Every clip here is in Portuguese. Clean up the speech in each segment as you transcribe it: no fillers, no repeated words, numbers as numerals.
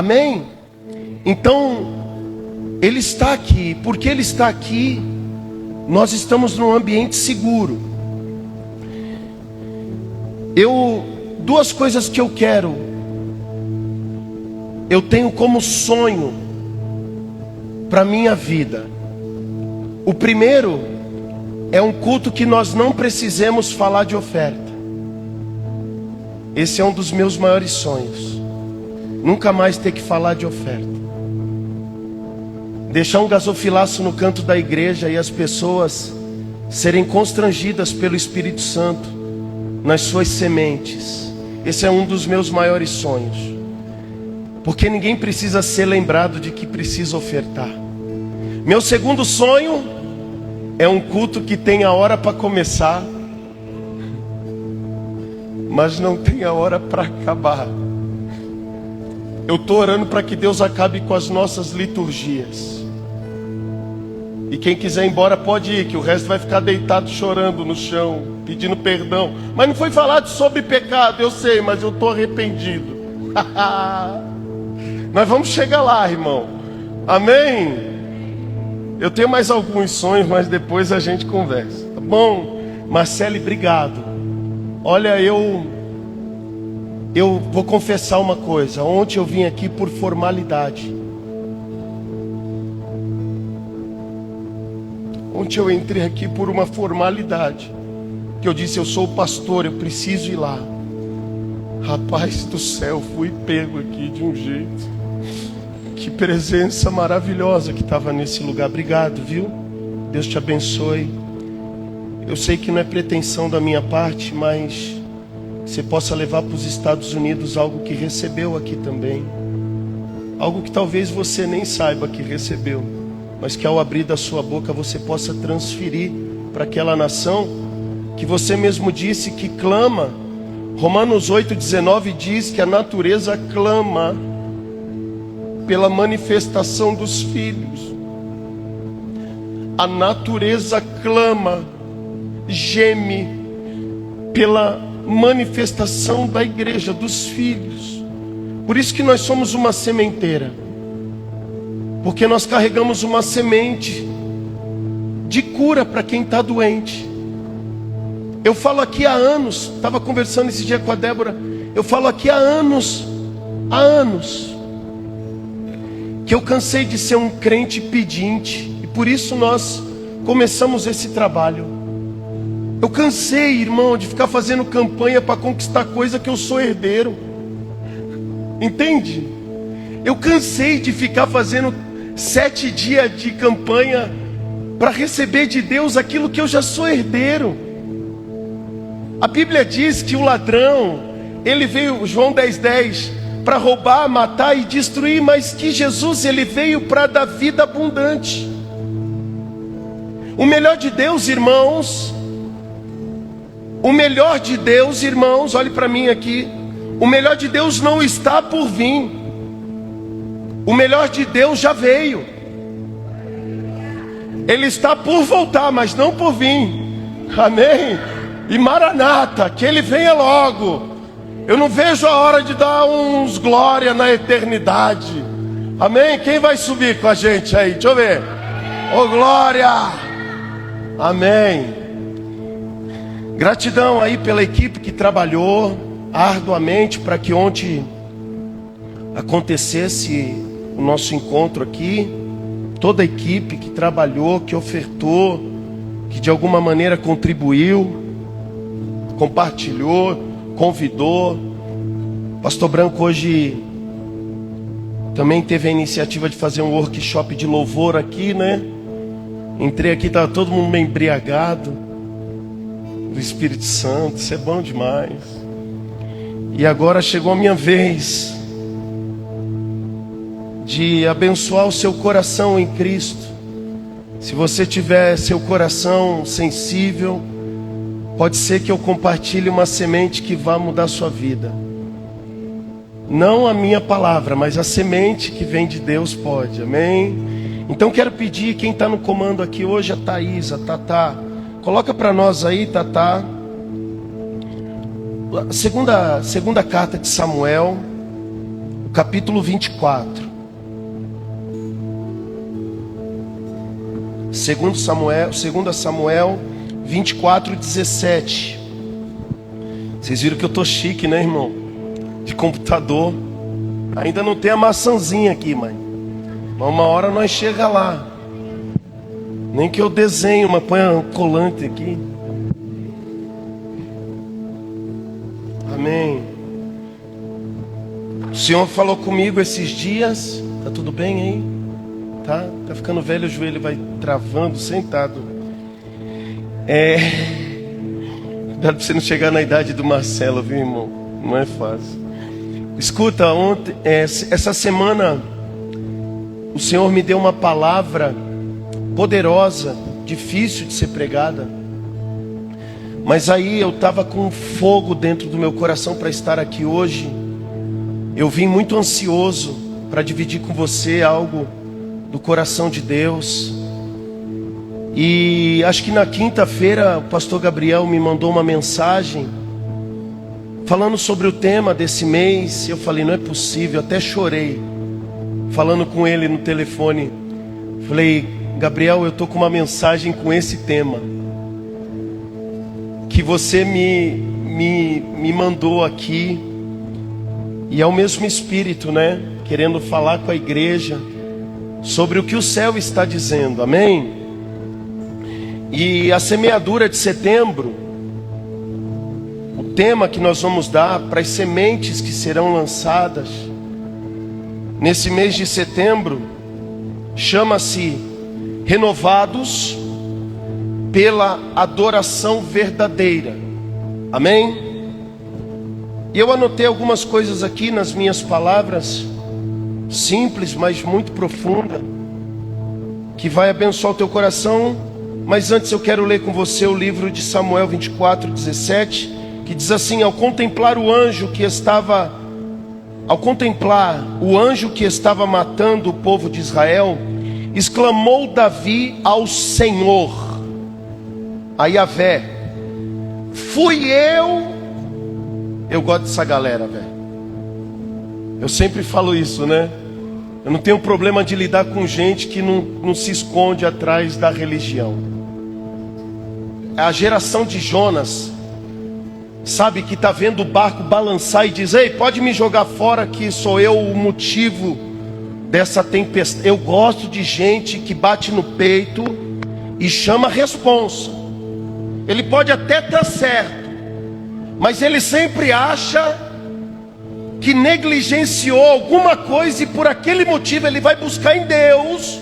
Amém? Então, Ele está aqui. Porque Ele está aqui, nós estamos num ambiente seguro. Duas coisas que eu tenho como sonho para minha vida. O primeiro é um culto que nós não precisemos falar de oferta. Esse é um dos meus maiores sonhos. Nunca mais ter que falar de oferta. Deixar um gasofilaço no canto da igreja e as pessoas serem constrangidas pelo Espírito Santo nas suas sementes. Esse é um dos meus maiores sonhos. Porque ninguém precisa ser lembrado de que precisa ofertar. Meu segundo sonho é um culto que tem a hora para começar, mas não tem a hora para acabar. Eu estou orando para que Deus acabe com as nossas liturgias. E quem quiser ir embora pode ir, que o resto vai ficar deitado chorando no chão, pedindo perdão. Mas não foi falado sobre pecado, eu sei, mas eu estou arrependido. Nós vamos chegar lá, irmão. Amém? Eu tenho mais alguns sonhos, mas depois a gente conversa. Tá bom? Marcele, obrigado. Olha, eu vou confessar uma coisa. Ontem eu vim aqui por formalidade. Ontem eu entrei aqui por uma formalidade. Que eu disse, eu sou o pastor, eu preciso ir lá. Rapaz do céu, fui pego aqui de um jeito. Que presença maravilhosa que estava nesse lugar. Obrigado, viu? Deus te abençoe. Eu sei que não é pretensão da minha parte, mas você possa levar para os Estados Unidos algo que recebeu aqui também. Algo que talvez você nem saiba que recebeu, mas que ao abrir da sua boca você possa transferir para aquela nação que você mesmo disse que clama. Romanos 8,19 diz que a natureza clama pela manifestação dos filhos. A natureza clama, geme pela manifestação da igreja, dos filhos. Por isso que nós somos uma sementeira, porque nós carregamos uma semente de cura para quem está doente. Eu falo aqui há anos, estava conversando esse dia com a Débora, eu falo aqui há anos, que eu cansei de ser um crente pedinte, e por isso nós começamos esse trabalho. Eu cansei, irmão, de ficar fazendo campanha para conquistar coisa que eu sou herdeiro. Entende? Eu cansei de ficar fazendo 7 dias de campanha para receber de Deus aquilo que eu já sou herdeiro. A Bíblia diz que o ladrão, ele veio, João 10:10, para roubar, matar e destruir, mas que Jesus, ele veio para dar vida abundante. O melhor de Deus, irmãos, olhe para mim aqui. O melhor de Deus não está por vir. O melhor de Deus já veio. Ele está por voltar, mas não por vir. Amém? E Maranata, que Ele venha logo. Eu não vejo a hora de dar uns glória na eternidade. Amém? Quem vai subir com a gente aí? Deixa eu ver. Oh, glória! Amém. Gratidão aí pela equipe que trabalhou arduamente para que ontem acontecesse o nosso encontro aqui. Toda a equipe que trabalhou, que ofertou, que de alguma maneira contribuiu, compartilhou, convidou. Pastor Branco hoje também teve a iniciativa de fazer um workshop de louvor aqui, né? Entrei aqui, estava todo mundo meio embriagado do Espírito Santo. Isso é bom demais. E agora chegou a minha vez de abençoar o seu coração em Cristo. Se você tiver seu coração sensível, pode ser que eu compartilhe uma semente que vá mudar a sua vida. Não a minha palavra, mas a semente que vem de Deus pode. Amém? Então quero pedir, quem está no comando aqui hoje, a Thaís, a Tatá. Coloca para nós aí, Tatá. Segunda carta de Samuel. capítulo 24. 2 Samuel 24, 17. Vocês viram que eu tô chique, né, irmão? De computador. Ainda não tem a maçãzinha aqui, mãe. Mas uma hora nós chega lá. Nem que eu desenhe uma colante aqui. Amém. O Senhor falou comigo esses dias. Tá tudo bem aí? Tá ficando velho, o joelho vai travando, sentado. Cuidado pra você não chegar na idade do Marcelo, viu, irmão? Não é fácil. Escuta, essa semana o Senhor me deu uma palavra poderosa, difícil de ser pregada. Mas aí eu estava com fogo dentro do meu coração para estar aqui hoje. Eu vim muito ansioso para dividir com você algo do coração de Deus. E acho que na quinta-feira o pastor Gabriel me mandou uma mensagem falando sobre o tema desse mês. Eu falei, não é possível, até chorei falando com ele no telefone. Falei, Gabriel, eu estou com uma mensagem com esse tema que você me mandou aqui. E é o mesmo Espírito, né? Querendo falar com a igreja sobre o que o céu está dizendo, amém? E a semeadura de setembro, o tema que nós vamos dar para as sementes que serão lançadas nesse mês de setembro, chama-se Renovados pela Adoração Verdadeira, amém? E eu anotei algumas coisas aqui nas minhas palavras, simples, mas muito profunda, que vai abençoar o teu coração. Mas antes eu quero ler com você o livro de Samuel 24, 17, que diz assim: ao contemplar o anjo que estava matando o povo de Israel, exclamou Davi ao Senhor, a Yahvé: fui eu. Eu gosto dessa galera, velho. Eu sempre falo isso, né? Eu não tenho problema de lidar com gente que não se esconde atrás da religião. A geração de Jonas, sabe, que está vendo o barco balançar e diz: ei, pode me jogar fora que sou eu o motivo dessa tempestade. Eu gosto de gente que bate no peito e chama a responsa. Ele pode até estar certo, mas ele sempre acha que negligenciou alguma coisa, e por aquele motivo ele vai buscar em Deus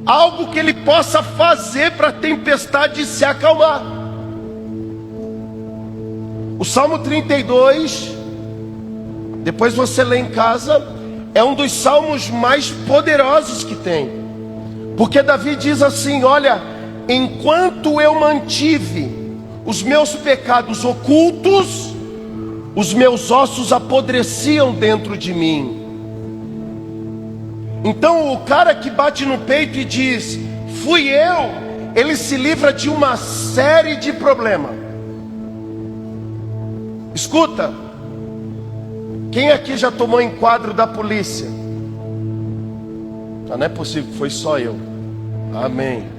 algo que ele possa fazer para a tempestade se acalmar. O Salmo 32, depois você lê em casa, é um dos salmos mais poderosos que tem, porque Davi diz assim: olha, enquanto eu mantive os meus pecados ocultos, os meus ossos apodreciam dentro de mim. Então o cara que bate no peito e diz: fui eu, ele se livra de uma série de problemas. Escuta, quem aqui já tomou enquadro da polícia? Não é possível, foi só eu. Amém.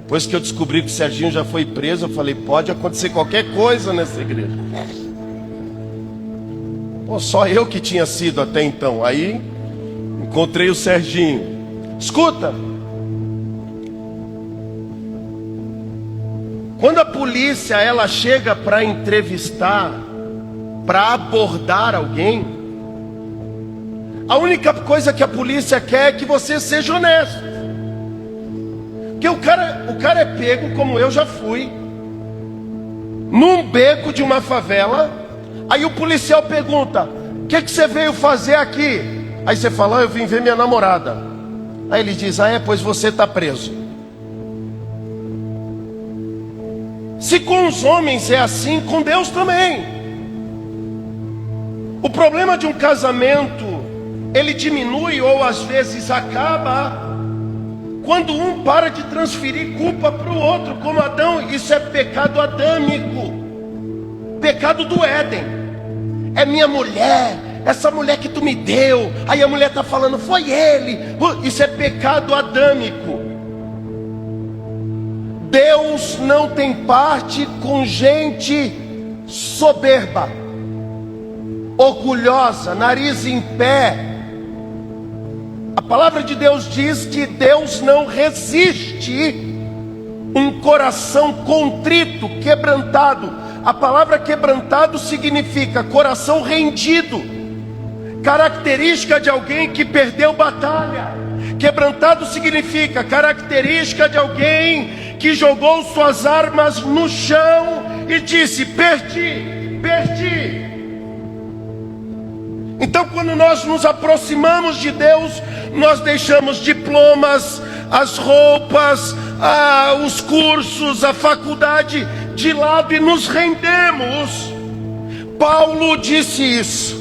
Depois que eu descobri que o Serginho já foi preso, eu falei: pode acontecer qualquer coisa nessa igreja. Pô, só eu que tinha sido até então. Aí encontrei o Serginho. Escuta, quando a polícia ela chega para entrevistar, para abordar alguém, a única coisa que a polícia quer é que você seja honesto. Porque o cara é pego, como eu já fui, num beco de uma favela. Aí o policial pergunta: o que você veio fazer aqui? Aí você fala: eu vim ver minha namorada. Aí ele diz: ah, é, pois você está preso. Se com os homens é assim, com Deus também. O problema de um casamento, ele diminui ou às vezes acaba quando um para de transferir culpa para o outro, como Adão. Isso é pecado adâmico, pecado do Éden. É minha mulher, essa mulher que tu me deu. Aí a mulher está falando, foi ele. Isso é pecado adâmico. Deus não tem parte com gente soberba, orgulhosa, nariz em pé. A palavra de Deus diz que Deus não resiste um coração contrito, quebrantado. A palavra quebrantado significa coração rendido, característica de alguém que perdeu batalha. Quebrantado significa característica de alguém que jogou suas armas no chão e disse, perdi, perdi. Então quando nós nos aproximamos de Deus, nós deixamos diplomas, as roupas, os cursos, a faculdade de lado e nos rendemos. Paulo disse isso.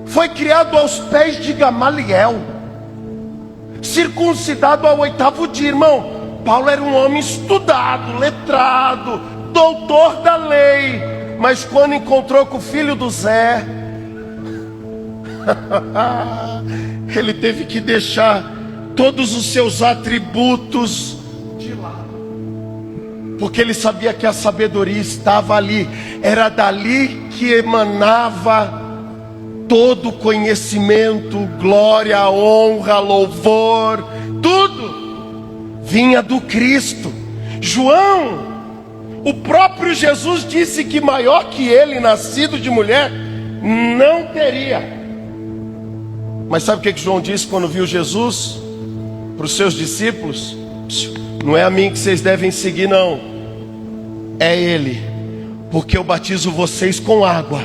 Foi criado aos pés de Gamaliel, circuncidado ao 8º dia. Irmão, Paulo era um homem estudado, letrado, doutor da lei. Mas quando encontrou com o filho do Zé, ele teve que deixar todos os seus atributos de lado, porque ele sabia que a sabedoria estava ali. Era dali que emanava todo conhecimento, glória, honra, louvor, tudo vinha do Cristo. João, o próprio Jesus disse que maior que ele, nascido de mulher, não teria. Mas sabe o que João disse quando viu Jesus? Para os seus discípulos: não é a mim que vocês devem seguir, não, é ele, porque eu batizo vocês com água,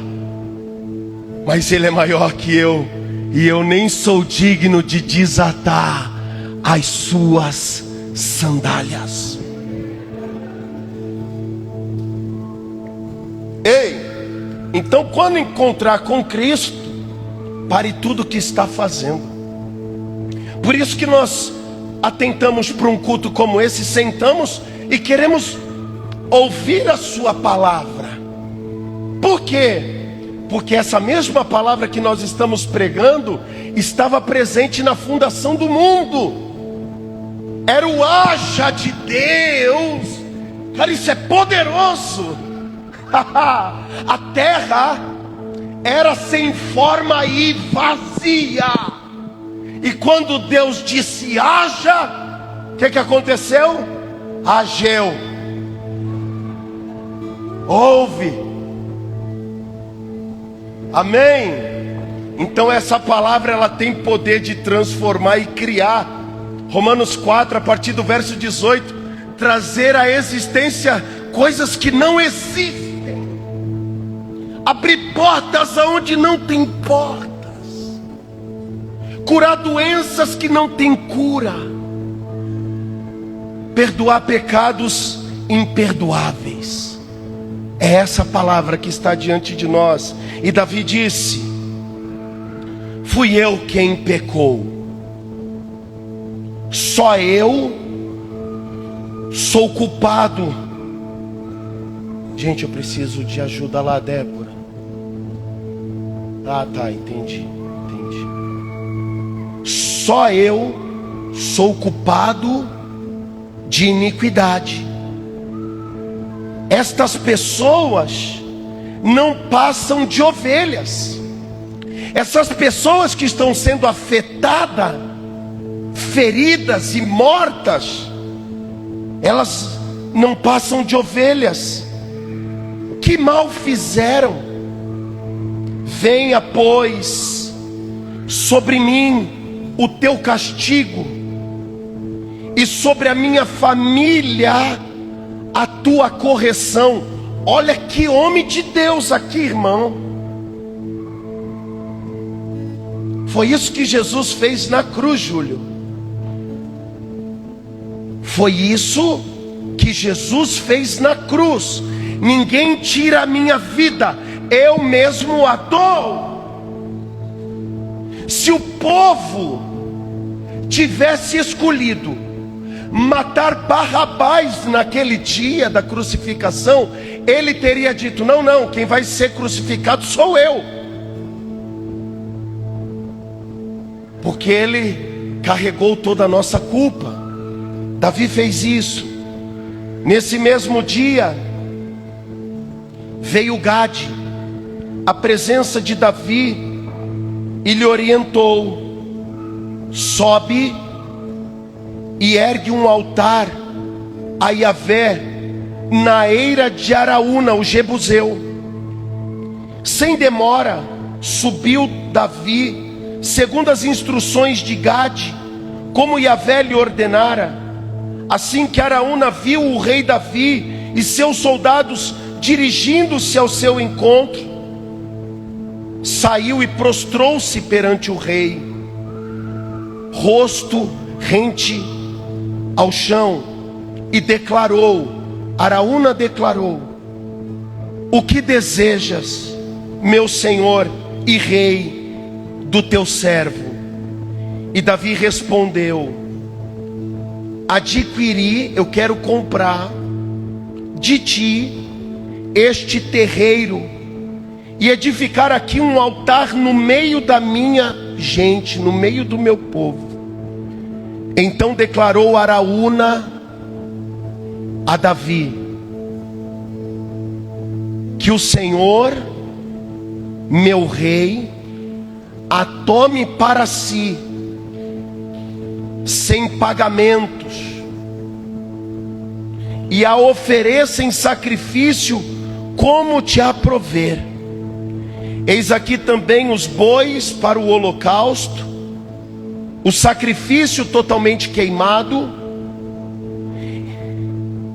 mas ele é maior que eu, e eu nem sou digno de desatar as suas sandálias. Ei, então quando encontrar com Cristo, pare tudo o que está fazendo. Por isso que nós atentamos para um culto como esse, sentamos e queremos ouvir a sua palavra. Por quê? Porque essa mesma palavra que nós estamos pregando estava presente na fundação do mundo. Era o haja de Deus. Cara, isso é poderoso. A terra era sem forma e vazia. E quando Deus disse haja, o que aconteceu? Ageu. Ouve. Amém? Então essa palavra, ela tem poder de transformar e criar. Romanos 4, a partir do verso 18, trazer à existência coisas que não existem, abrir portas aonde não tem portas, curar doenças que não tem cura, perdoar pecados imperdoáveis. É essa palavra que está diante de nós. E Davi disse: fui eu quem pecou, só eu sou culpado. Gente, eu preciso de ajuda lá, Débora. Tá, entendi. Só eu sou culpado de iniquidade. Estas pessoas não passam de ovelhas. Essas pessoas que estão sendo afetadas, feridas e mortas, elas não passam de ovelhas. Que mal fizeram? Venha, pois, sobre mim o teu castigo, e sobre a minha família a tua correção. Olha que homem de Deus aqui, irmão. Foi isso que Jesus fez na cruz, Júlio. Foi isso que Jesus fez na cruz. Ninguém tira a minha vida, eu mesmo a dou. Se o povo tivesse escolhido matar Barrabás naquele dia da crucificação, ele teria dito: não, quem vai ser crucificado sou eu. porque ele carregou toda a nossa culpa. Davi fez isso. Nesse mesmo dia, veio Gade à presença de Davi e lhe orientou: sobe e ergue um altar a Yahvé na eira de Araúna, o Jebuseu. Sem demora, subiu Davi, segundo as instruções de Gade, como Yahvé lhe ordenara. Assim que Araúna viu o rei Davi e seus soldados dirigindo-se ao seu encontro, saiu e prostrou-se perante o rei, rosto rente ao chão, e declarou, Araúna declarou: o que desejas, meu senhor e rei, do teu servo? E Davi respondeu: adquiri, eu quero comprar de ti este terreiro e edificar aqui um altar no meio da minha gente, no meio do meu povo. Então declarou Araúna a Davi: que o Senhor, meu rei, a tome para si, sem pagamentos, e a ofereça em sacrifício como te aprover. Eis aqui também os bois para o holocausto, o sacrifício totalmente queimado,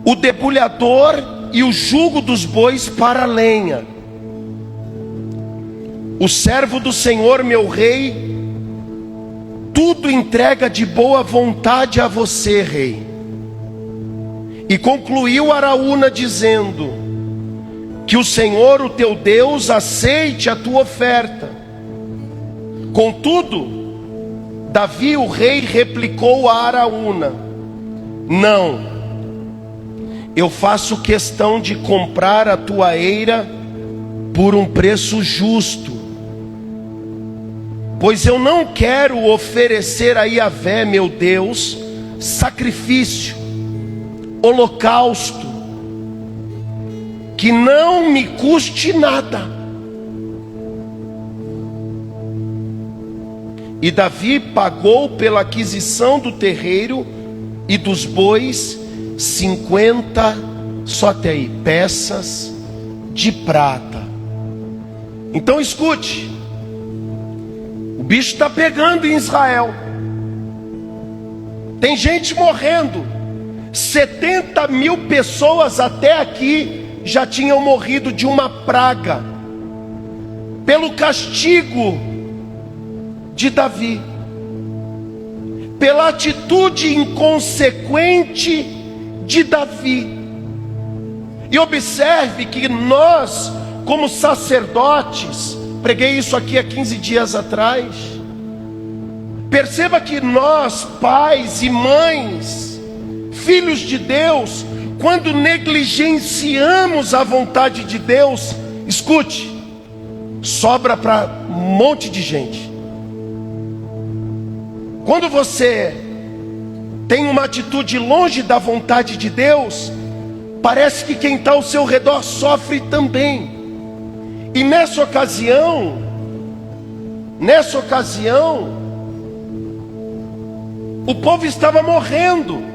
o debulhador e o jugo dos bois para a lenha. O servo do Senhor, meu rei, tudo entrega de boa vontade a você, rei. E concluiu Araúna dizendo: que o Senhor, o teu Deus, aceite a tua oferta. Contudo, Davi, o rei, replicou a Araúna: não, eu faço questão de comprar a tua eira por um preço justo, pois eu não quero oferecer a Yahvé, meu Deus, sacrifício, holocausto, que não me custe nada. E Davi pagou pela aquisição do terreiro e dos bois 50, só até aí, peças de prata. Então escute, o bicho está pegando em Israel, tem gente morrendo. 70 mil pessoas até aqui já tinham morrido de uma praga, pelo castigo de Davi, pela atitude inconsequente de Davi. E observe que nós, como sacerdotes, preguei isso aqui há 15 dias atrás, perceba que nós, pais e mães, filhos de Deus, quando negligenciamos a vontade de Deus, escute, sobra para um monte de gente. Quando você tem uma atitude longe da vontade de Deus, parece que quem está ao seu redor sofre também. E nessa ocasião, o povo estava morrendo.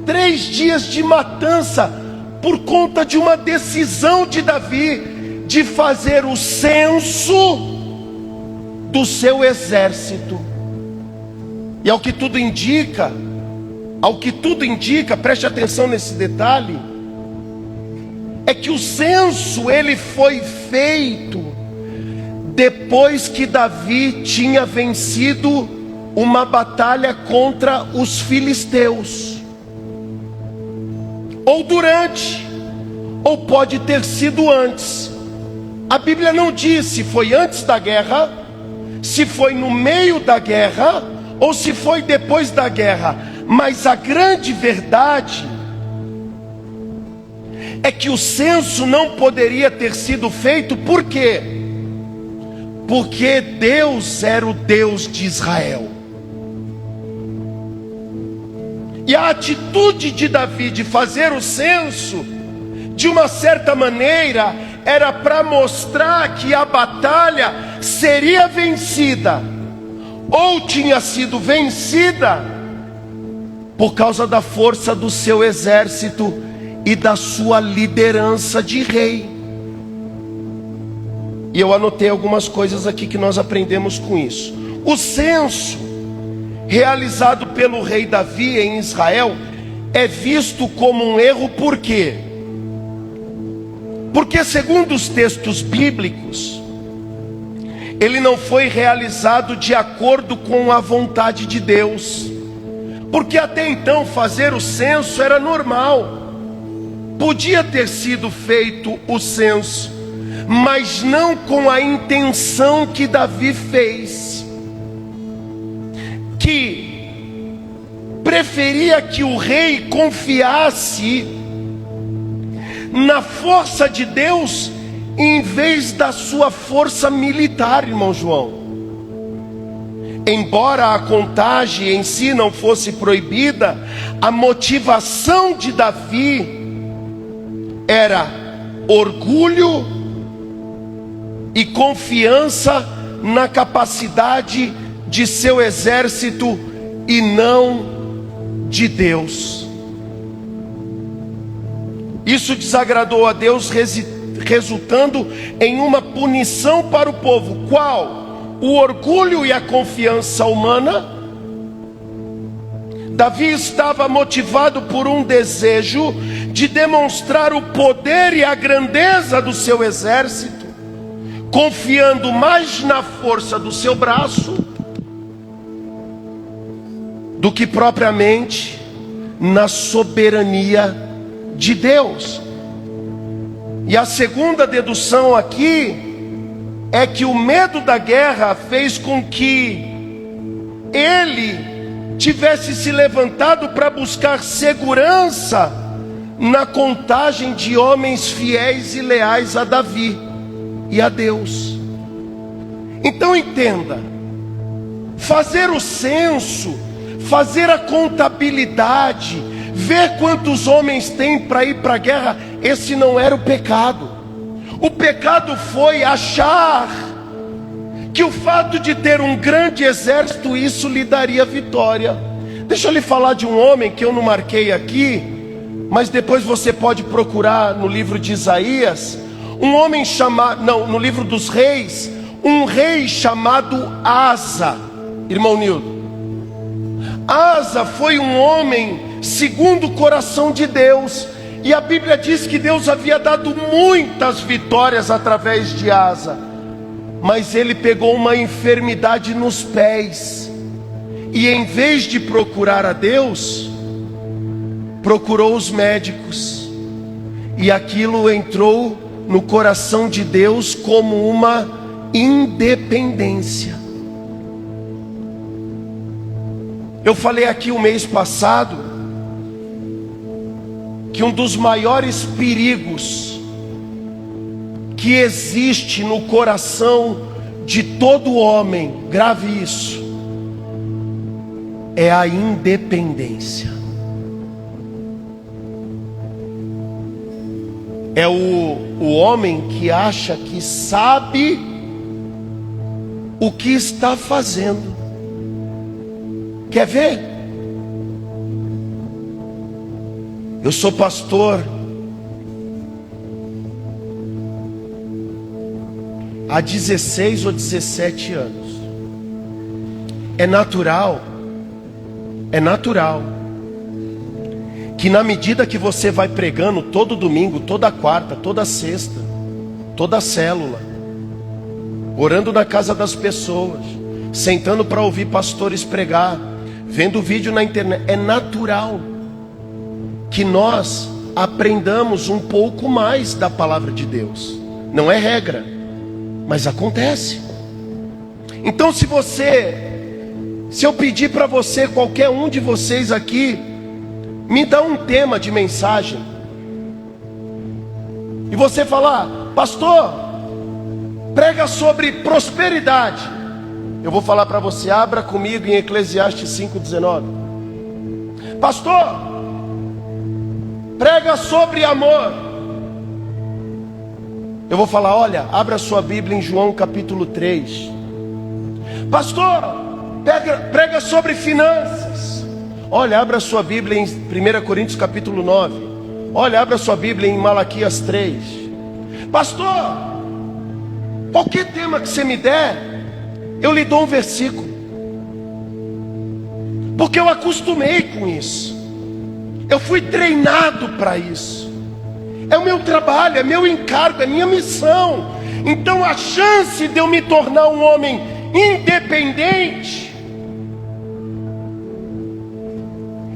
3 dias de matança por conta de uma decisão de Davi de fazer o censo do seu exército. E ao que tudo indica, preste atenção nesse detalhe, é que o censo ele foi feito depois que Davi tinha vencido uma batalha contra os filisteus. Ou durante, ou pode ter sido antes. A Bíblia não diz se foi antes da guerra, se foi no meio da guerra, ou se foi depois da guerra. Mas a grande verdade é que o censo não poderia ter sido feito. Por quê? Porque Deus era o Deus de Israel. E a atitude de Davi de fazer o censo, de uma certa maneira, era para mostrar que a batalha seria vencida, ou tinha sido vencida, por causa da força do seu exército e da sua liderança de rei. E eu anotei algumas coisas aqui que nós aprendemos com isso. O censo realizado pelo rei Davi em Israel é visto como um erro. Por quê? Porque segundo os textos bíblicos, ele não foi realizado de acordo com a vontade de Deus. Porque até então fazer o censo era normal. Podia ter sido feito o censo, mas não com a intenção que Davi fez, que preferia que o rei confiasse na força de Deus em vez da sua força militar, irmão João. Embora a contagem em si não fosse proibida, a motivação de Davi era orgulho e confiança na capacidade de seu exército e não de Deus. Isso desagradou a Deus, resultando em uma punição para o povo. Qual? O orgulho e a confiança humana. Davi estava motivado por um desejo de demonstrar o poder e a grandeza do seu exército, confiando mais na força do seu braço do que propriamente na soberania de Deus. E a segunda dedução aqui é que o medo da guerra fez com que ele tivesse se levantado para buscar segurança na contagem de homens fiéis e leais a Davi e a Deus. Então entenda, fazer o censo, fazer a contabilidade, ver quantos homens tem para ir para a guerra, esse não era o pecado. O pecado foi achar que o fato de ter um grande exército, isso lhe daria vitória. Deixa eu lhe falar de um homem que eu não marquei aqui, mas depois você pode procurar no livro de Isaías. Um homem chamado, não, no livro dos reis, um rei chamado Asa. Irmão Nildo, Asa foi um homem segundo o coração de Deus, e a Bíblia diz que Deus havia dado muitas vitórias através de Asa, mas ele pegou uma enfermidade nos pés, e em vez de procurar a Deus, procurou os médicos, e aquilo entrou no coração de Deus como uma independência. Eu falei aqui o mês passado que um dos maiores perigos que existe no coração de todo homem, grave isso, é a independência. É o homem que acha que sabe o que está fazendo. Quer ver? Eu sou pastor há 16 ou 17 anos. É natural que na medida que você vai pregando todo domingo, toda quarta, toda sexta, toda célula, orando na casa das pessoas, sentando para ouvir pastores pregar, vendo vídeo na internet, é natural que nós aprendamos um pouco mais da palavra de Deus. Não é regra, mas acontece. Então se eu pedir para você, qualquer um de vocês aqui, me dá um tema de mensagem, e você falar, pastor, prega sobre prosperidade, eu vou falar para você, abra comigo em Eclesiastes 5:19. Pastor, prega sobre amor. Eu vou falar, olha, abra sua Bíblia em João capítulo 3. Pastor, prega sobre finanças. Olha, abra sua Bíblia em 1 Coríntios capítulo 9. Olha, abra sua Bíblia em Malaquias 3. Pastor, qualquer tema que você me der, eu lhe dou um versículo. Porque eu acostumei com isso. Eu fui treinado para isso. É o meu trabalho, é meu encargo, é minha missão. Então a chance de eu me tornar um homem independente,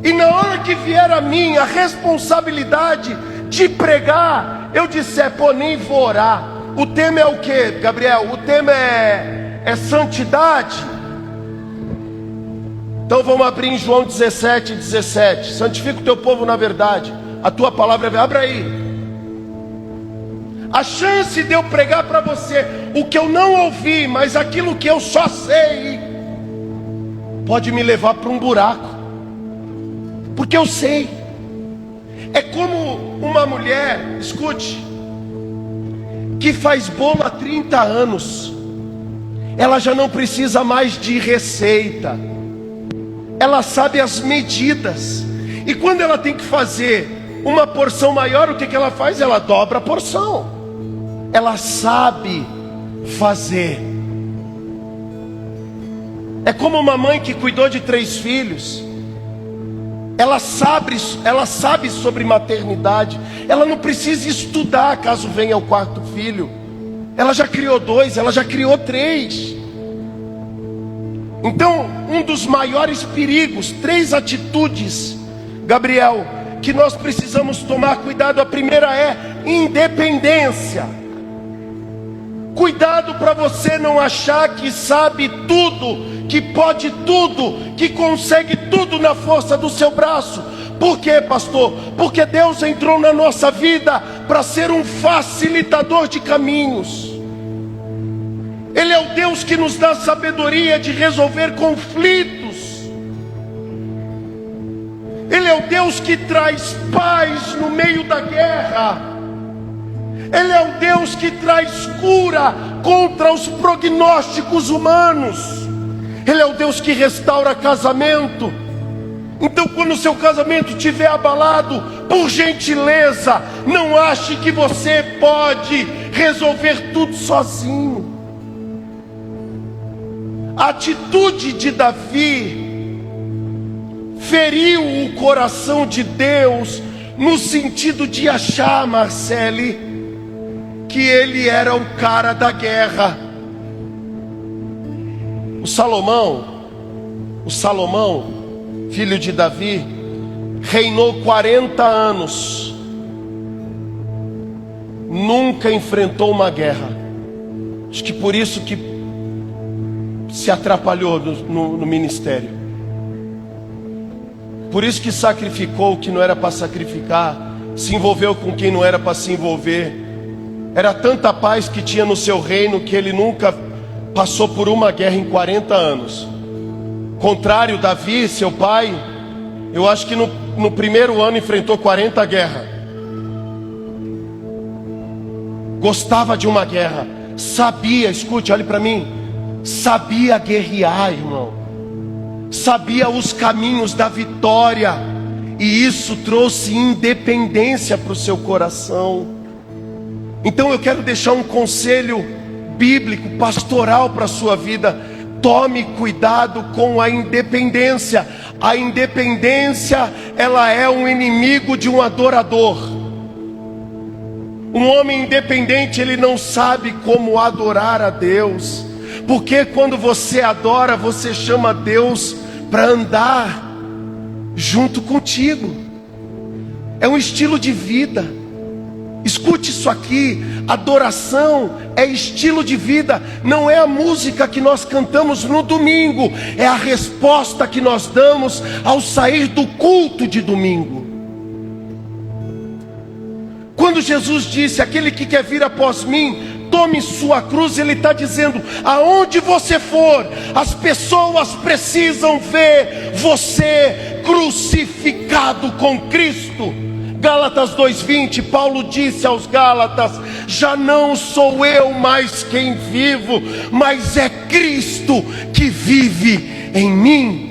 e na hora que vier a mim a responsabilidade de pregar, eu disser, pô, nem vou orar. O tema é o que, Gabriel? O tema é santidade. Então vamos abrir em João 17:17. Santifica o teu povo na verdade, a tua palavra é... Abra aí. A chance de eu pregar para você o que eu não ouvi, mas aquilo que eu só sei, pode me levar para um buraco, porque eu sei. É como uma mulher, escute, que faz bolo há 30 anos. Ela já não precisa mais de receita. Ela sabe as medidas. E quando ela tem que fazer uma porção maior, o que ela faz? Ela dobra a porção. Ela sabe fazer. É como uma mãe que cuidou de 3 filhos. Ela sabe sobre maternidade. Ela não precisa estudar caso venha o 4º filho. Ela já criou 2, ela já criou 3. Então, um dos maiores perigos, 3 atitudes, Gabriel, que nós precisamos tomar cuidado. A primeira é independência. Cuidado para você não achar que sabe tudo, que pode tudo, que consegue tudo na força do seu braço. Por quê, pastor? Porque Deus entrou na nossa vida para ser um facilitador de caminhos. Ele é o Deus que nos dá sabedoria de resolver conflitos. Ele é o Deus que traz paz no meio da guerra. Ele é o Deus que traz cura contra os prognósticos humanos. Ele é o Deus que restaura casamento. Então, quando o seu casamento estiver abalado, por gentileza, não ache que você pode resolver tudo sozinho. A atitude de Davi feriu o coração de Deus, no sentido de achar, Marcele, que ele era o cara da guerra. O Salomão, filho de Davi, reinou 40 anos, nunca enfrentou uma guerra. Acho que por isso que se atrapalhou no ministério. Por isso que sacrificou o que não era para sacrificar, se envolveu com quem não era para se envolver. Era tanta paz que tinha no seu reino que ele nunca passou por uma guerra em 40 anos. Contrário, Davi, seu pai, eu acho que no primeiro ano enfrentou 40 guerras. Gostava de uma guerra, sabia, escute, olhe para mim, sabia guerrear, irmão. Sabia os caminhos da vitória. E isso trouxe independência para o seu coração. Então eu quero deixar um conselho bíblico, pastoral para a sua vida. Tome cuidado com a independência. A independência, ela é um inimigo de um adorador. Um homem independente, ele não sabe como adorar a Deus. Porque quando você adora, você chama Deus para andar junto contigo. É um estilo de vida. Escute isso aqui, adoração é estilo de vida. Não é a música que nós cantamos no domingo, é a resposta que nós damos ao sair do culto de domingo. Quando Jesus disse, aquele que quer vir após mim, tome sua cruz, ele está dizendo, aonde você for, as pessoas precisam ver você crucificado com Cristo. Gálatas 2:20, Paulo disse aos Gálatas: já não sou eu mais quem vivo, mas é Cristo que vive em mim.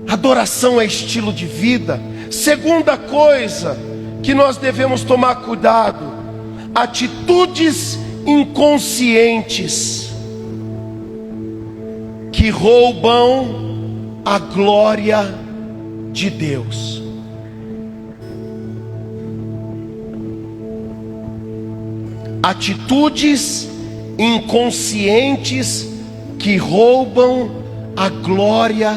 Adoração é estilo de vida. Segunda coisa que nós devemos tomar cuidado: atitudes inconscientes que roubam a glória de Deus. Atitudes inconscientes que roubam a glória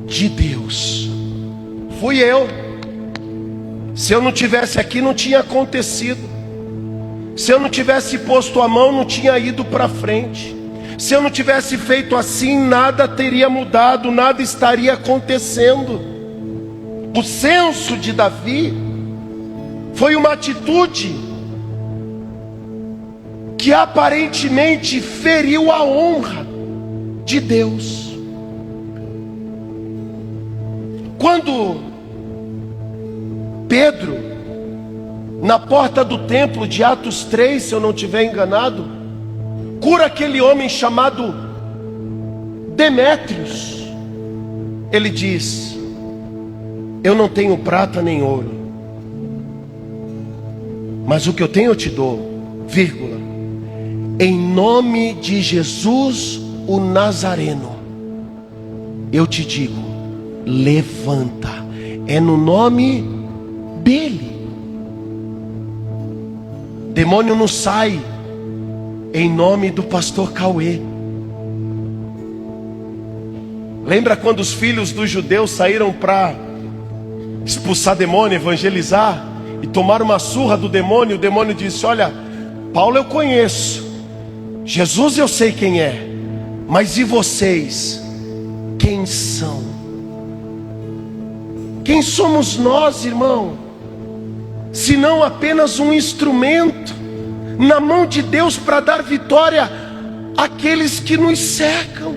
de Deus. Fui eu. Se eu não tivesse aqui, não tinha acontecido. Se eu não tivesse posto a mão, não tinha ido para frente. Se eu não tivesse feito assim, nada teria mudado, nada estaria acontecendo. O senso de Davi foi uma atitude que aparentemente feriu a honra de Deus. Quando Pedro, na porta do templo de Atos 3, se eu não estiver enganado, cura aquele homem chamado Demétrios, ele diz: eu não tenho prata nem ouro, mas o que eu tenho eu te dou, vírgula, em nome de Jesus o Nazareno, eu te digo, levanta. É no nome dele. Demônio não sai em nome do pastor Cauê. Lembra quando os filhos dos judeus saíram para expulsar demônio, evangelizar, e tomaram uma surra do demônio? O demônio disse: olha, Paulo eu conheço, Jesus eu sei quem é, mas e vocês? Quem são? Quem somos nós, irmão? Se não apenas um instrumento na mão de Deus para dar vitória àqueles que nos cercam.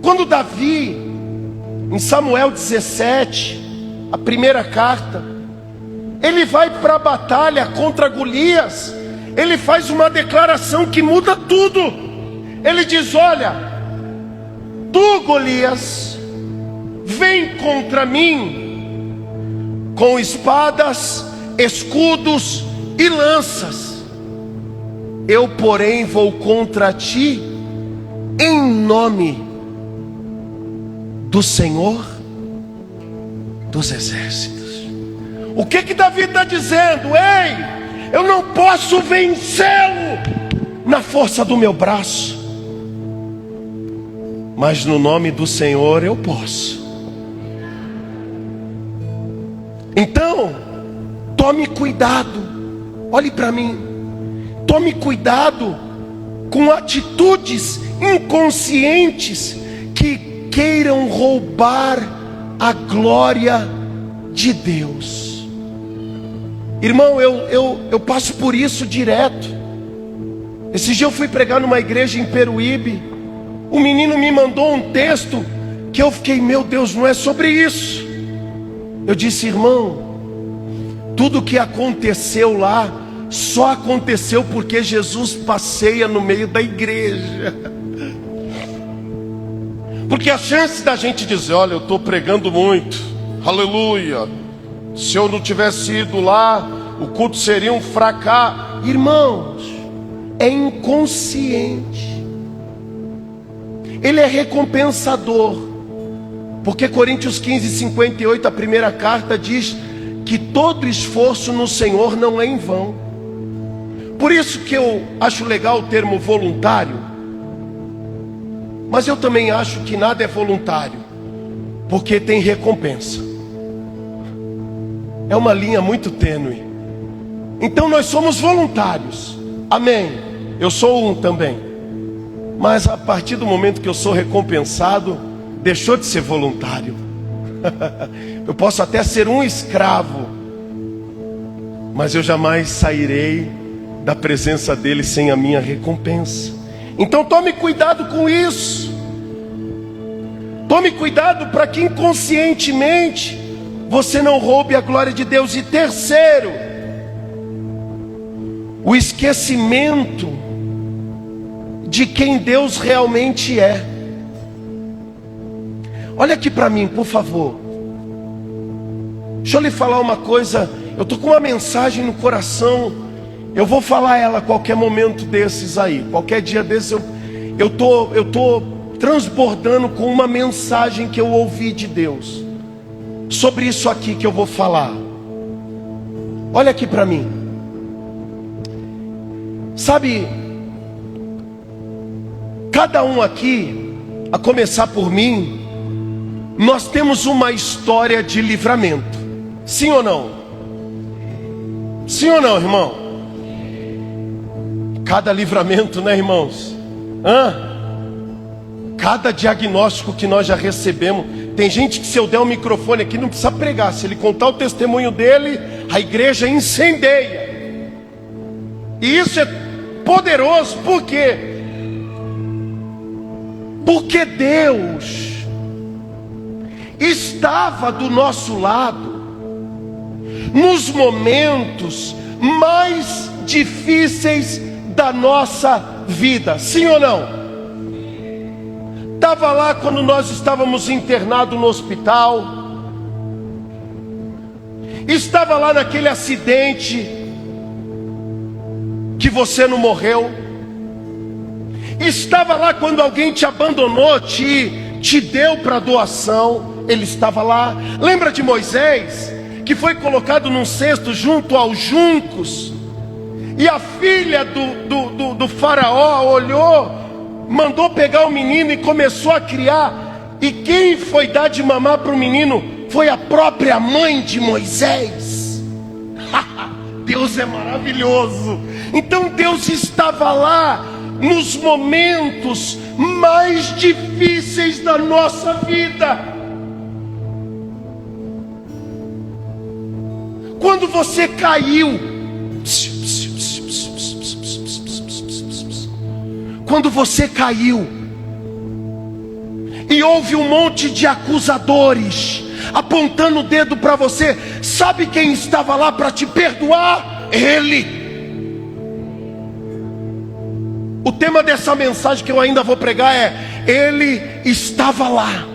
Quando Davi, em Samuel 17, a primeira carta, ele vai para a batalha contra Golias, ele faz uma declaração que muda tudo. Ele diz: olha, tu, Golias, vem contra mim com espadas, escudos e lanças, eu porém vou contra ti em nome do Senhor dos exércitos. O que Davi está dizendo? Ei, eu não posso vencê-lo na força do meu braço, mas no nome do Senhor eu posso. Então, tome cuidado, olhe para mim, tome cuidado com atitudes inconscientes que queiram roubar a glória de Deus. Irmão, eu passo por isso direto. Esse dia eu fui pregar numa igreja em Peruíbe, o menino me mandou um texto que eu fiquei: meu Deus, não é sobre isso. Eu disse: irmão, tudo que aconteceu lá só aconteceu porque Jesus passeia no meio da igreja. Porque a chance da gente dizer: olha, eu estou pregando muito, aleluia, se eu não tivesse ido lá, o culto seria um fracasso. Irmãos, é inconsciente. Ele é recompensador. Porque Coríntios 15:58, a primeira carta, diz que todo esforço no Senhor não é em vão. Por isso que eu acho legal o termo voluntário, mas eu também acho que nada é voluntário, porque tem recompensa. É uma linha muito tênue. Então nós somos voluntários, amém? Eu sou um também. Mas a partir do momento que eu sou recompensado, deixou de ser voluntário. Eu posso até ser um escravo, mas eu jamais sairei da presença dele sem a minha recompensa. Então tome cuidado com isso. Tome cuidado para que inconscientemente você não roube a glória de Deus. E terceiro, o esquecimento de quem Deus realmente é. Olha aqui para mim, por favor. Deixa eu lhe falar uma coisa. Eu estou com uma mensagem no coração. Eu vou falar ela a qualquer momento desses aí. Qualquer dia desses eu tô transbordando com uma mensagem que eu ouvi de Deus. Sobre isso aqui que eu vou falar. Olha aqui para mim. Sabe, cada um aqui, a começar por mim, nós temos uma história de livramento. Sim ou não? Sim ou não, irmão? Cada livramento, né, irmãos? Cada diagnóstico que nós já recebemos. Tem gente que, se eu der um microfone aqui, não precisa pregar. Se ele contar o testemunho dele, a igreja incendeia. E isso é poderoso. Por quê? Porque Deus estava do nosso lado nos momentos mais difíceis da nossa vida. Sim ou não? Estava lá quando nós estávamos internados no hospital. Estava lá naquele acidente que você não morreu. Estava lá quando alguém te abandonou, te deu para doação. Ele estava lá. Lembra de Moisés, que foi colocado num cesto junto aos juncos, e a filha do faraó olhou, mandou pegar o menino e começou a criar. E quem foi dar de mamar para o menino foi a própria mãe de Moisés. Deus é maravilhoso. Então Deus estava lá nos momentos mais difíceis da nossa vida. Quando você caiu, quando você caiu e houve um monte de acusadores apontando o dedo para você, sabe quem estava lá para te perdoar? Ele. O tema dessa mensagem que eu ainda vou pregar é: Ele estava lá.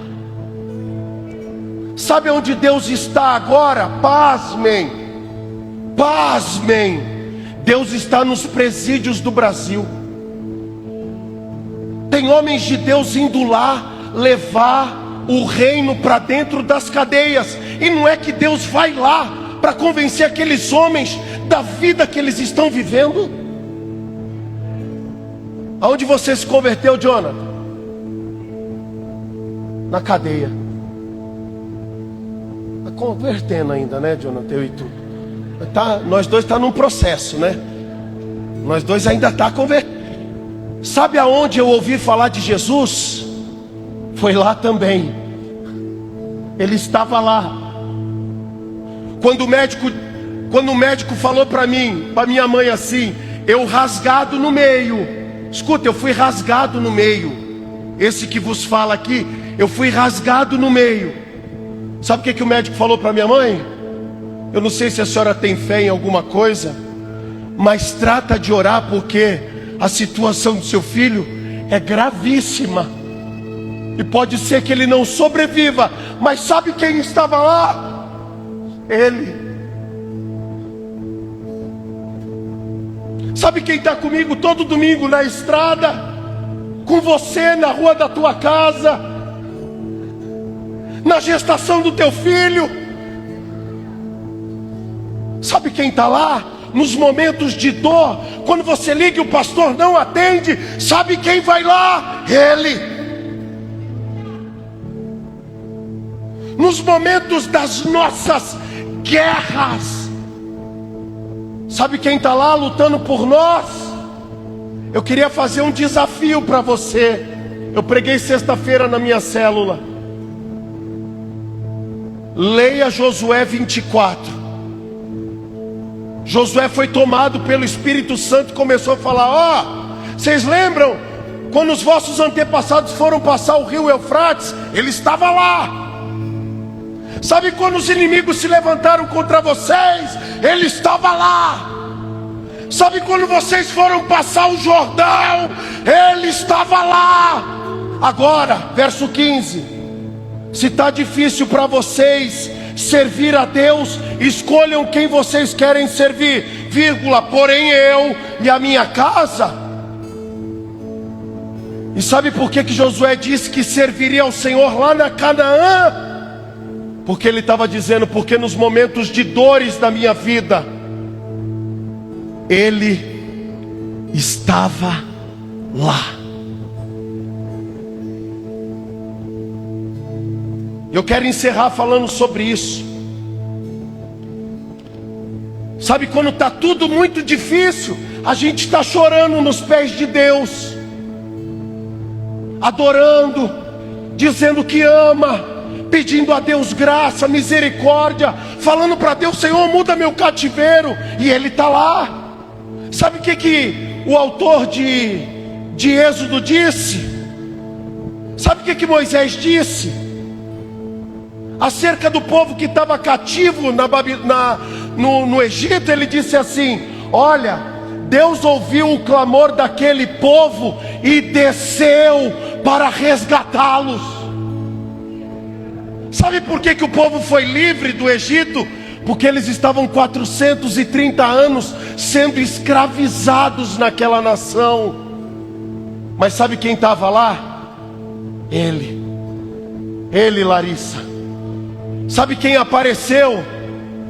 Sabe onde Deus está agora? Pasmem, pasmem. Deus está nos presídios do Brasil. Tem homens de Deus indo lá levar o reino para dentro das cadeias. E não é que Deus vai lá para convencer aqueles homens da vida que eles estão vivendo. Aonde você se converteu, Jonathan? Na cadeia. Está convertendo ainda, né, Jonathan? Eu e tu. Nós dois está num processo, né? Nós dois ainda está convertendo. Sabe aonde eu ouvi falar de Jesus? Foi lá também. Ele estava lá. Quando o médico falou para mim, para minha mãe assim, eu rasgado no meio. Escuta, eu fui rasgado no meio. Esse que vos fala aqui, eu fui rasgado no meio. Sabe o que o médico falou para minha mãe? Eu não sei se a senhora tem fé em alguma coisa, mas trata de orar, porque a situação do seu filho é gravíssima. E pode ser que ele não sobreviva. Mas sabe quem estava lá? Ele. Sabe quem está comigo todo domingo na estrada? Com você na rua da tua casa, na gestação do teu filho. Sabe quem está lá? Nos momentos de dor, quando você liga e o pastor não atende, sabe quem vai lá? Ele. Nos momentos das nossas guerras, sabe quem está lá lutando por nós? Eu queria fazer um desafio para você. Eu preguei sexta-feira na minha célula. Leia Josué 24. Josué foi tomado pelo Espírito Santo e começou a falar: ó, vocês lembram Quando os vossos antepassados foram passar o rio Eufrates, Ele estava lá. Sabe quando os inimigos se levantaram contra vocês, Ele estava lá. Sabe quando vocês foram passar o Jordão, Ele estava lá. Agora, verso 15: se está difícil para vocês servir a Deus, escolham quem vocês querem servir, vírgula, porém eu e a minha casa. E sabe por que Josué disse que serviria ao Senhor lá na Canaã? Porque ele estava dizendo, porque nos momentos de dores da minha vida, Ele estava lá. Eu quero encerrar falando sobre isso. Sabe quando está tudo muito difícil, a gente está chorando nos pés de Deus, adorando, dizendo que ama, pedindo a Deus graça, misericórdia, falando para Deus, Senhor, muda meu cativeiro, e Ele está lá. Sabe o que o autor de Êxodo disse? Sabe o que Moisés disse? Acerca do povo que estava cativo no Egito, ele disse assim: olha, Deus ouviu o clamor daquele povo e desceu para resgatá-los. Sabe por que o povo foi livre do Egito? Porque eles estavam 430 anos sendo escravizados naquela nação. Mas sabe quem estava lá? Ele, Larissa. Sabe quem apareceu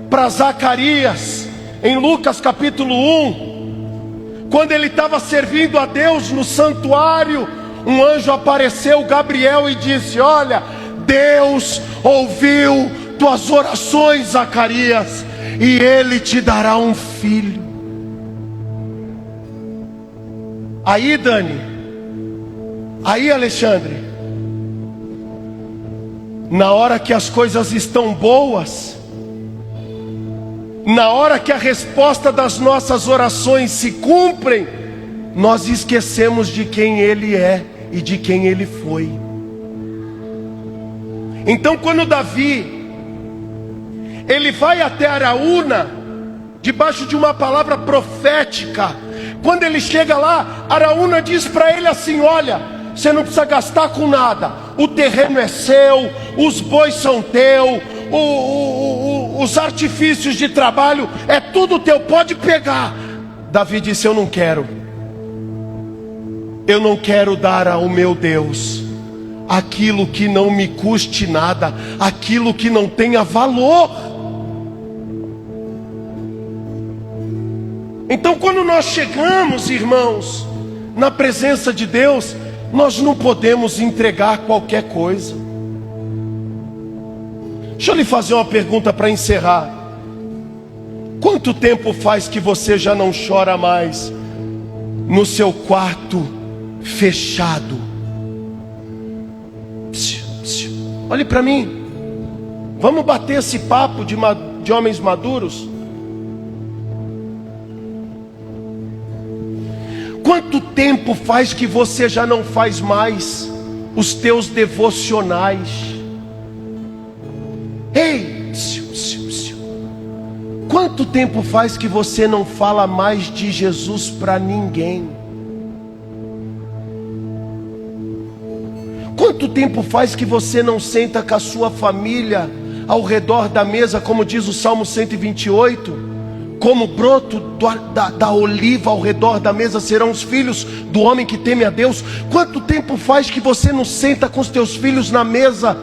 para Zacarias em Lucas capítulo 1? Quando ele estava servindo a Deus no santuário, um anjo apareceu, Gabriel, e disse: olha, Deus ouviu tuas orações, Zacarias, e Ele te dará um filho. Aí, Dani, aí, Alexandre, na hora que as coisas estão boas, na hora que a resposta das nossas orações se cumprem, nós esquecemos de quem Ele é e de quem Ele foi. Então quando Davi, ele vai até Araúna, debaixo de uma palavra profética, quando ele chega lá, Araúna diz para ele assim: olha, você não precisa gastar com nada, o terreno é seu, os bois são teus, os artifícios de trabalho é tudo teu, pode pegar. Davi disse: eu não quero dar ao meu Deus aquilo que não me custe nada, aquilo que não tenha valor. Então quando nós chegamos, irmãos, na presença de Deus, nós não podemos entregar qualquer coisa. Deixa eu lhe fazer uma pergunta para encerrar. Quanto tempo faz que você já não chora mais no seu quarto fechado? Olhe para mim. Vamos bater esse papo de homens maduros. Quanto tempo faz que você já não faz mais os teus devocionais? Ei, quanto tempo faz que você não fala mais de Jesus para ninguém? Quanto tempo faz que você não senta com a sua família ao redor da mesa, como diz o Salmo 128? Como broto da oliva ao redor da mesa serão os filhos do homem que teme a Deus. Quanto tempo faz que você não senta com os teus filhos na mesa,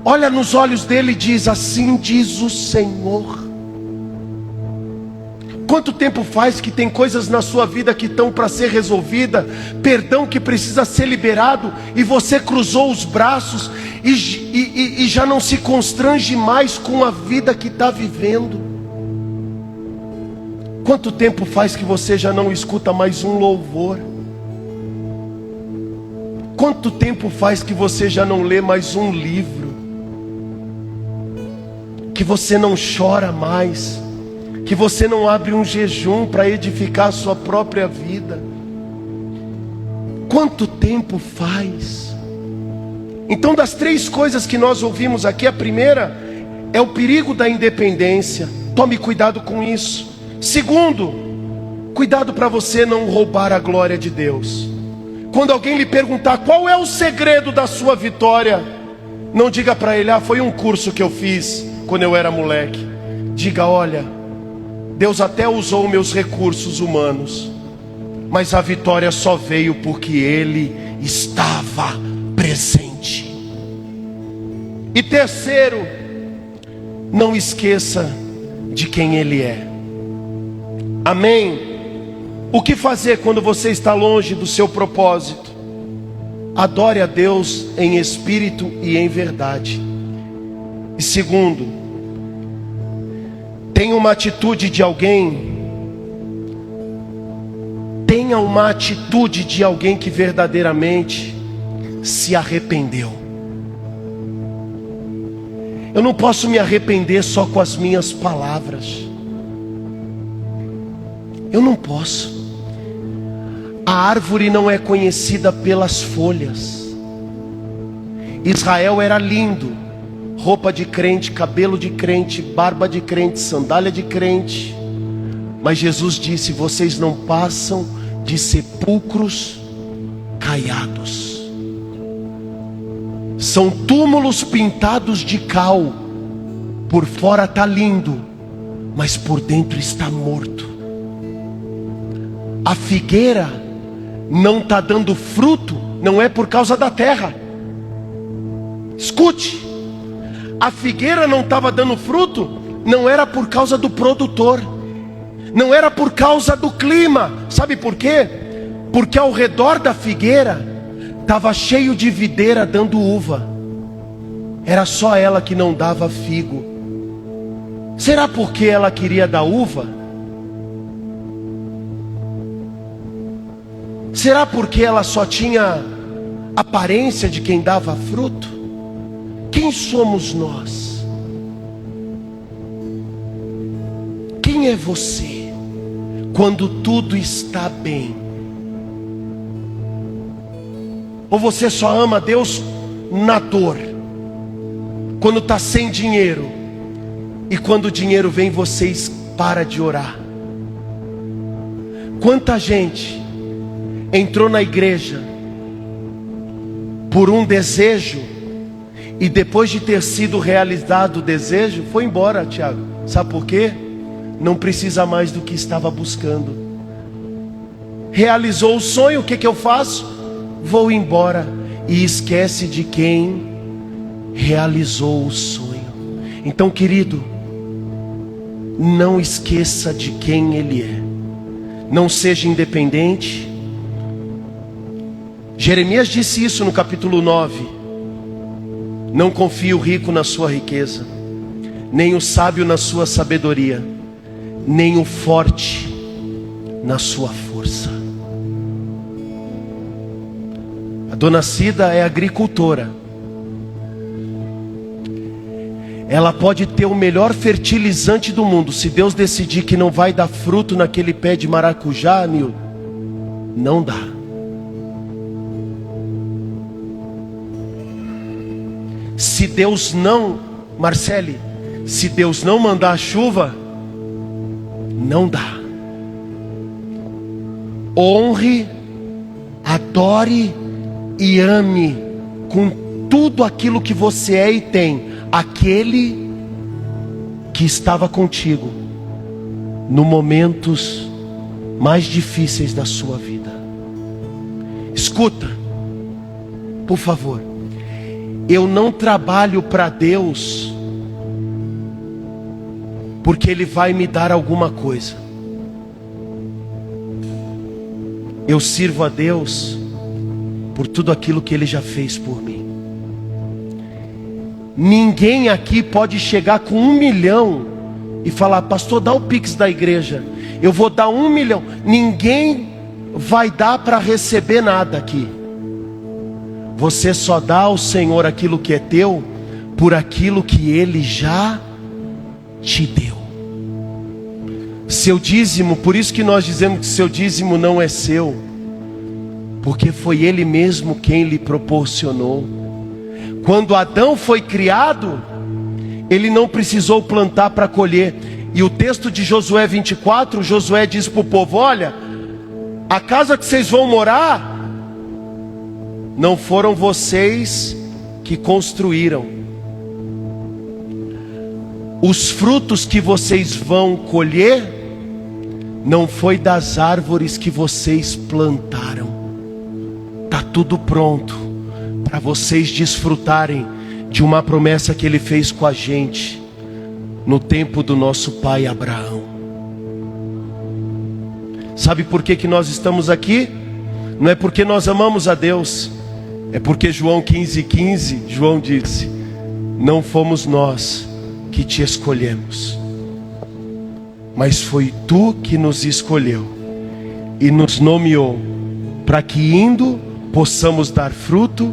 olha nos olhos dele e diz: assim diz o Senhor? Quanto tempo faz que tem coisas na sua vida que estão para ser resolvida, perdão que precisa ser liberado, e você cruzou os braços e já não se constrange mais com a vida que está vivendo? Quanto tempo faz que você já não escuta mais um louvor? Quanto tempo faz que você já não lê mais um livro? Que você não chora mais? Que você não abre um jejum para edificar a sua própria vida? Quanto tempo faz? Então, das 3 coisas que nós ouvimos aqui, a primeira é o perigo da independência. Tome cuidado com isso. Segundo, cuidado para você não roubar a glória de Deus. Quando alguém lhe perguntar qual é o segredo da sua vitória, não diga para ele: foi um curso que eu fiz quando eu era moleque. Diga: olha, Deus até usou meus recursos humanos, mas a vitória só veio porque Ele estava presente. E terceiro, não esqueça de quem Ele é. Amém? O que fazer quando você está longe do seu propósito? Adore a Deus em espírito e em verdade. E segundo, tenha uma atitude de alguém que verdadeiramente se arrependeu. Eu não posso me arrepender só com as minhas palavras. Eu não posso. A árvore não é conhecida pelas folhas. Israel era lindo, roupa de crente, cabelo de crente, barba de crente, sandália de crente. Mas Jesus disse: vocês não passam de sepulcros caiados. São túmulos pintados de cal. Por fora está lindo, mas por dentro está morto. A figueira não está dando fruto, não é por causa da terra. Escute, a figueira não estava dando fruto, não era por causa do produtor, não era por causa do clima. Sabe por quê? Porque ao redor da figueira estava cheio de videira dando uva. Era só ela que não dava figo. Será porque ela queria dar uva? Será porque ela só tinha aparência de quem dava fruto? Quem somos nós? Quem é você quando tudo está bem? Ou você só ama Deus na dor, quando está sem dinheiro, e quando o dinheiro vem vocês para de orar? Quanta gente entrou na igreja por um desejo, e depois de ter sido realizado o desejo, foi embora, Tiago. Sabe por quê? Não precisa mais do que estava buscando. Realizou o sonho, o que eu faço? Vou embora. E esquece de quem realizou o sonho. Então, querido, não esqueça de quem Ele é. Não seja independente. Jeremias disse isso no capítulo 9. Não confie o rico na sua riqueza, nem o sábio na sua sabedoria, nem o forte na sua força. A dona Cida é agricultora. Ela pode ter o melhor fertilizante do mundo. Se Deus decidir que não vai dar fruto naquele pé de maracujá, Nildo, não dá. Se Deus não, Marcele, se Deus não mandar a chuva, não dá. Honre, adore e ame com tudo aquilo que você é e tem aquele que estava contigo nos momentos mais difíceis da sua vida. Escuta, por favor. Eu não trabalho para Deus porque Ele vai me dar alguma coisa. Eu sirvo a Deus por tudo aquilo que Ele já fez por mim. Ninguém aqui pode chegar com 1 milhão e falar: pastor, dá o Pix da igreja, eu vou dar 1 milhão. Ninguém vai dar para receber nada aqui. Você só dá ao Senhor aquilo que é teu, por aquilo que Ele já te deu. Seu dízimo, por isso que nós dizemos que seu dízimo não é seu, porque foi Ele mesmo quem lhe proporcionou. Quando Adão foi criado, ele não precisou plantar para colher. E o texto de Josué 24, Josué diz para o povo: olha, a casa que vocês vão morar, não foram vocês que construíram. Os frutos que vocês vão colher, não foi das árvores que vocês plantaram. Está tudo pronto para vocês desfrutarem de uma promessa que Ele fez com a gente no tempo do nosso pai Abraão. Sabe por que nós estamos aqui? Não é porque nós amamos a Deus, é porque João 15:15, João disse: não fomos nós que te escolhemos, mas foi tu que nos escolheu e nos nomeou, para que indo possamos dar fruto,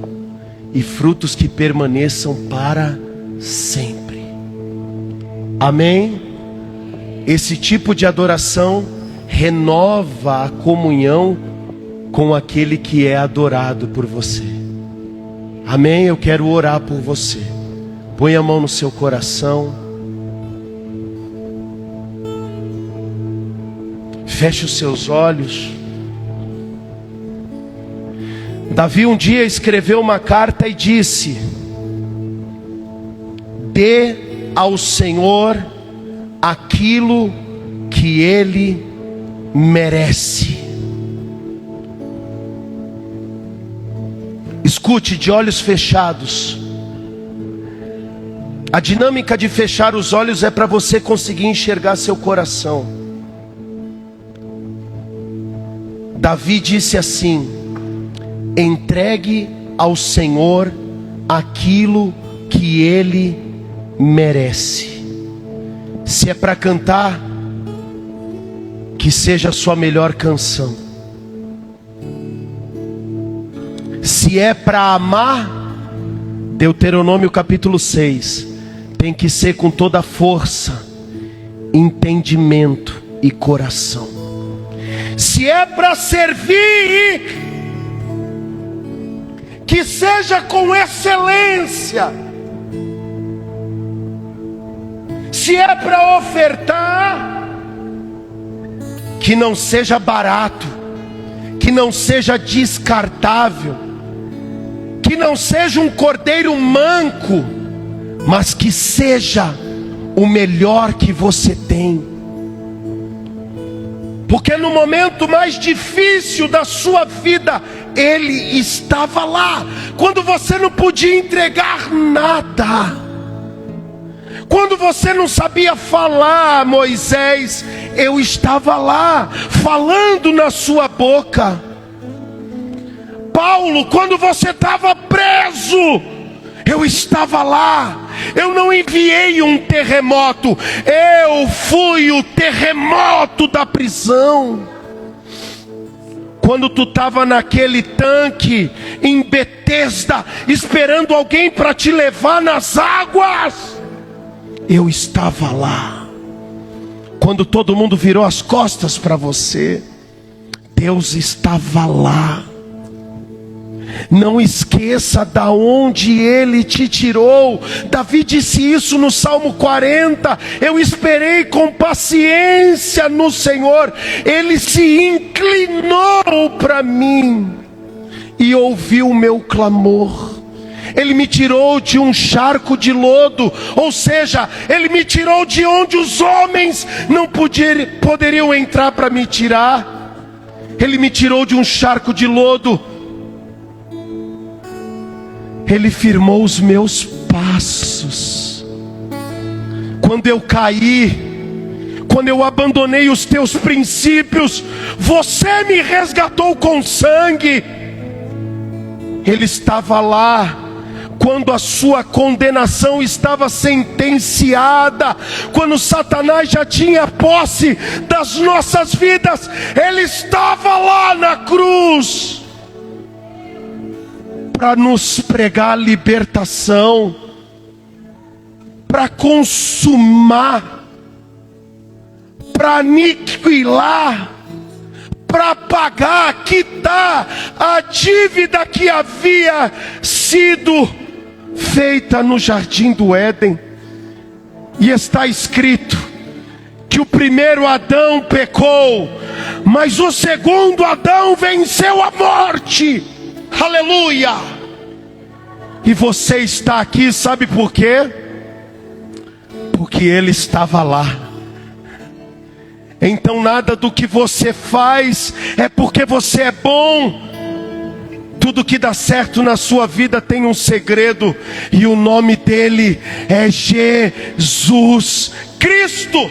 e frutos que permaneçam para sempre. Amém? Esse tipo de adoração renova a comunhão com aquele que é adorado por você. Amém? Eu quero orar por você. Põe a mão no seu coração. Feche os seus olhos. Davi um dia escreveu uma carta e disse: dê ao Senhor aquilo que Ele merece. Escute, de olhos fechados. A dinâmica de fechar os olhos é para você conseguir enxergar seu coração. Davi disse assim: entregue ao Senhor aquilo que Ele merece. Se é para cantar, que seja a sua melhor canção. Se é para amar, Deuteronômio capítulo 6, tem que ser com toda a força, entendimento e coração. Se é para servir, que seja com excelência. Se é para ofertar, que não seja barato, que não seja descartável, que não seja um cordeiro manco, mas que seja o melhor que você tem. Porque no momento mais difícil da sua vida, Ele estava lá. Quando você não podia entregar nada, quando você não sabia falar, Moisés, eu estava lá, falando na sua boca. Paulo, quando você estava preso, eu estava lá. Eu não enviei um terremoto, eu fui o terremoto da prisão. Quando tu estava naquele tanque em Betesda, esperando alguém para te levar nas águas, eu estava lá. Quando todo mundo virou as costas para você, Deus estava lá. Não esqueça da onde Ele te tirou. Davi disse isso no Salmo 40. Eu esperei com paciência no Senhor. Ele se inclinou para mim e ouviu o meu clamor. Ele me tirou de um charco de lodo, ou seja, Ele me tirou de onde os homens não poderiam entrar para me tirar. Ele me tirou de um charco de lodo. Ele firmou os meus passos. Quando eu caí, quando eu abandonei os teus princípios, você me resgatou com sangue. Ele estava lá quando a sua condenação estava sentenciada, quando Satanás já tinha posse das nossas vidas. Ele estava lá na cruz para nos pregar libertação, para consumar, para aniquilar, para pagar, quitar a dívida que havia sido feita no jardim do Éden. E está escrito que o primeiro Adão pecou, mas o segundo Adão venceu a morte. Aleluia! E você está aqui, sabe por quê? Porque ele estava lá. Então nada do que você faz é porque você é bom. Tudo que dá certo na sua vida tem um segredo, e o nome dele é Jesus Cristo.